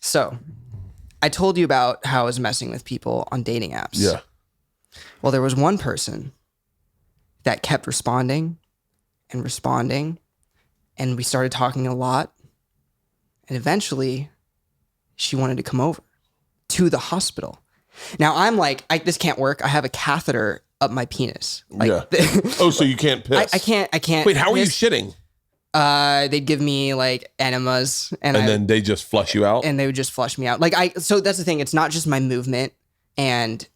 So I told you about how I was messing with people on dating apps. Yeah. Well, there was one person that kept responding, and we started talking a lot. And eventually she wanted to come over to the hospital. Now I'm like, this can't work. I have a catheter up my penis. Like, yeah. Oh, so you can't piss. I can't. Wait, how piss. are you shitting? They'd give me like enemas and then they just flush you out? And they would just flush me out. So that's the thing. It's not just my movement and,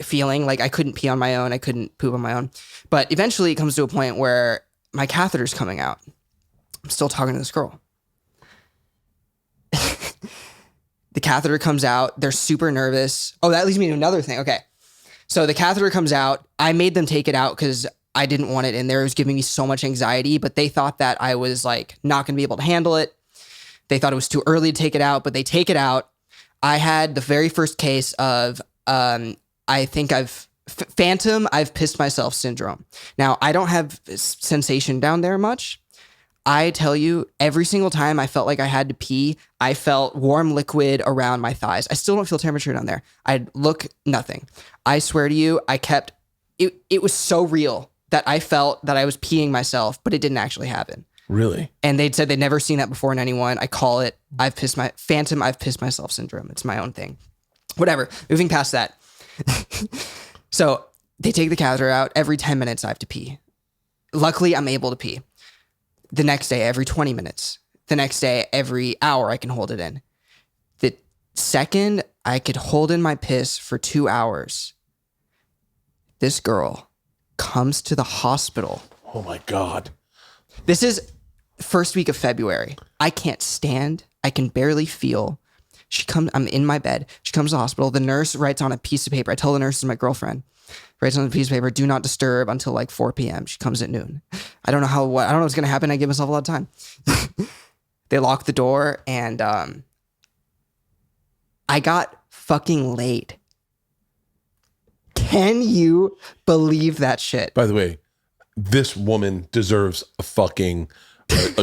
feeling like I couldn't pee on my own. I couldn't poop on my own. But eventually it comes to a point where my catheter's coming out. I'm still talking to this girl. The catheter comes out. They're super nervous. Oh, that leads me to another thing. Okay. So the catheter comes out. I made them take it out because I didn't want it in there. It was giving me so much anxiety, but they thought that I was like not going to be able to handle it. They thought it was too early to take it out, but they take it out. I had the very first case of, I think I've pissed myself syndrome. Now, I don't have sensation down there much. I tell you, every single time I felt like I had to pee, I felt warm liquid around my thighs. I still don't feel temperature down there. I'd look nothing. I swear to you, it was so real that I felt that I was peeing myself, but it didn't actually happen. Really? And they'd said they'd never seen that before in anyone. I call it, I've pissed myself syndrome. It's my own thing. Whatever. Moving past that. So they take the catheter out. Every 10 minutes I have to pee. Luckily, I'm able to pee. The next day, every 20 minutes. The next day, every hour I can hold it in. The second I could hold in my piss for 2 hours, this girl comes to the hospital. Oh my God. This is first week of February. I can't stand. I can barely feel. I'm in my bed. She comes to the hospital. The nurse writes on a piece of paper. I tell the nurse is my girlfriend. Writes on a piece of paper, do not disturb until like 4 p.m. She comes at noon. I don't know what's going to happen. I give myself a lot of time. They lock the door and I got fucking laid. Can you believe that shit? By the way, this woman deserves a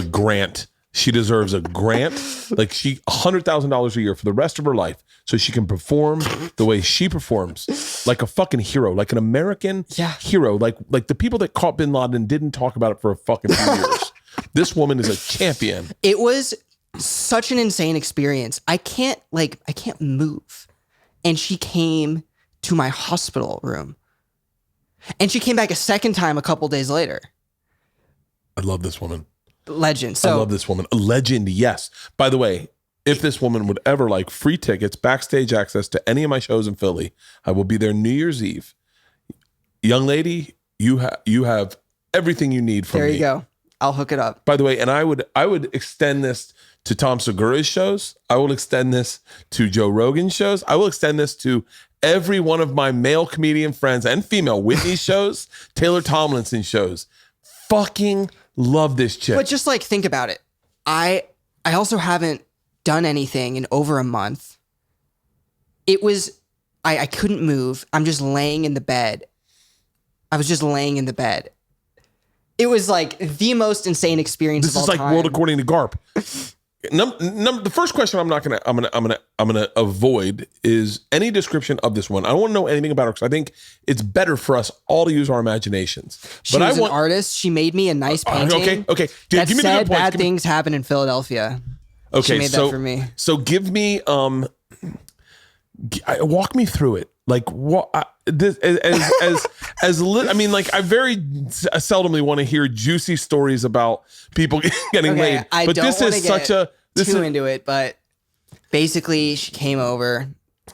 grant. She deserves a grant, like $100,000 a year for the rest of her life, so she can perform the way she performs, like a fucking hero, like an American hero, like the people that caught Bin Laden didn't talk about it for a fucking few years. This woman is a champion. It was such an insane experience. I can't move, and she came to my hospital room, and she came back a second time a couple days later. I love this woman. Legend. I love this woman. A legend, yes. By the way, if this woman would ever like free tickets, backstage access to any of my shows in Philly, I will be there New Year's Eve. Young lady, you have everything you need from me. There you go. I'll hook it up. By the way, and I would extend this to Tom Segura's shows. I will extend this to Joe Rogan's shows. I will extend this to every one of my male comedian friends and female Whitney's shows, Taylor Tomlinson shows. Fucking love this chick. But just like think about it. I also haven't done anything in over a month. It was I couldn't move. I'm just laying in the bed. I was just laying in the bed. It was like the most insane experience this of all is like time. World According to Garp. The first question I'm gonna avoid is any description of this one. I don't want to know anything about her because I think it's better for us all to use our imaginations. She was an artist. She made me a nice painting. Okay. Dude, that give me said the bad things happen in Philadelphia. Okay, she made that for me. So give me walk me through it. Like what? This I mean, like I very seldomly want to hear juicy stories about people getting laid. But this is such a into it. But basically, she came over,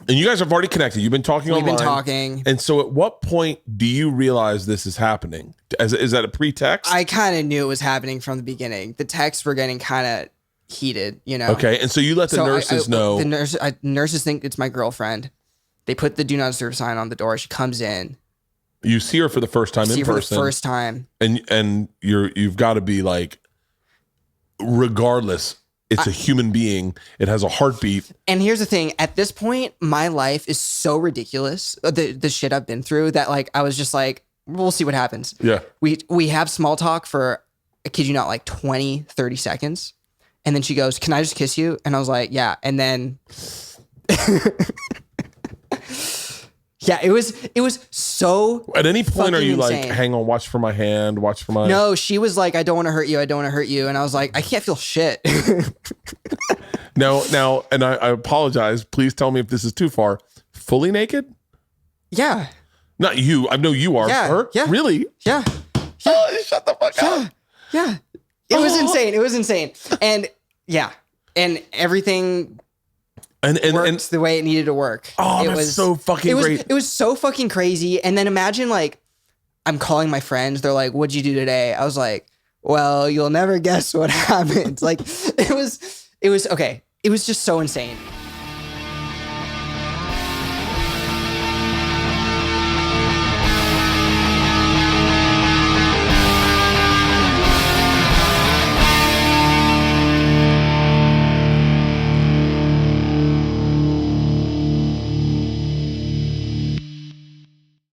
and you guys have already connected. You've been talking online. We've been talking, and so at what point do you realize this is happening? Is that a pretext? I kind of knew it was happening from the beginning. The texts were getting kind of heated, you know. Okay, and so you let the nurses know. The nurses think it's my girlfriend. They put the do not disturb sign on the door. She comes in. You see her for the first time in person. For the first time. And you've got to be like, regardless, it's a human being. It has a heartbeat. And here's the thing. At this point, my life is so ridiculous, the shit I've been through, that like I was just like, we'll see what happens. Yeah. We have small talk for, I kid you not, like 20, 30 seconds. And then she goes, "Can I just kiss you?" And I was like, "Yeah." And then yeah, it was so At any point, are you insane. like, hang on, watch for my hand, watch for my... No, she was like, "I don't want to hurt you. I don't want to hurt you." And I was like, "I can't feel shit." Now, and I apologize. Please tell me if this is too far. Fully naked? Yeah. Not you. I know you are. Yeah, Her? yeah. Really? Yeah. Oh, shut the fuck up. Yeah. It was insane. It was insane. And yeah. And everything worked the way it needed to work. Oh, that's so fucking great. It was so fucking crazy. And then imagine like, I'm calling my friends. They're like, "What'd you do today?" I was like, "Well, you'll never guess what happened." Like it was okay. It was just so insane.